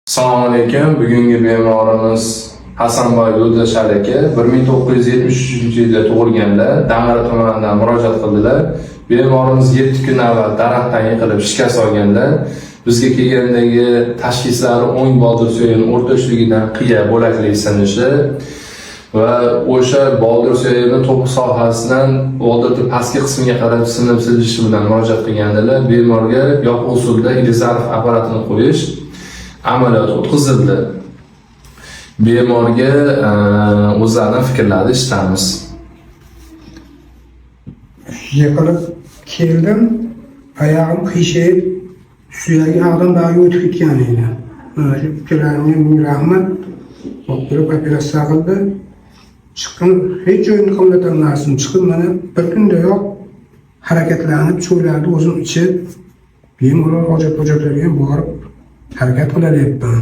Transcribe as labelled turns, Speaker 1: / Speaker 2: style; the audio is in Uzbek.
Speaker 1: Assalomu alaykum. Bugungi bemorimiz Hasanboy Yo'ldosh aka 1973-yilda tug'ilganlar, Damara tumanidan murojaat qildilar. Bemorimiz 7 kun avval daraxtdan yiqilib shikast olganlar. Bizga kelgandagi tashxislari o'ng boldir suyagining o'rta uchligidan qiya bo'lakli sinishi va o'sha boldir suyagining to'piq sohasidan boldirning pastki qismiga qarab sinib silishi bilan murojaat qilganlar. Bemorga yopiq usulda Ilizarov apparatini qo'yish amaliyot o'tkazildi. Bemorga o'zlarining fikrlarini eshitamiz.
Speaker 2: Yiqilib keldim, oyog'im qiyshayib, suyagi og'dan bog'iga o'tib ketgan edi. Shu fikrlarimga ming rahmat. Doktor operatsiya qildi. Chiqqan hech joyimni qimlatolmasdim. Chiqib mana bir kundayoq harakatlanib, cho'ylarni o'zim ichib, bemalol hojatlarga borib harakat qilyapman.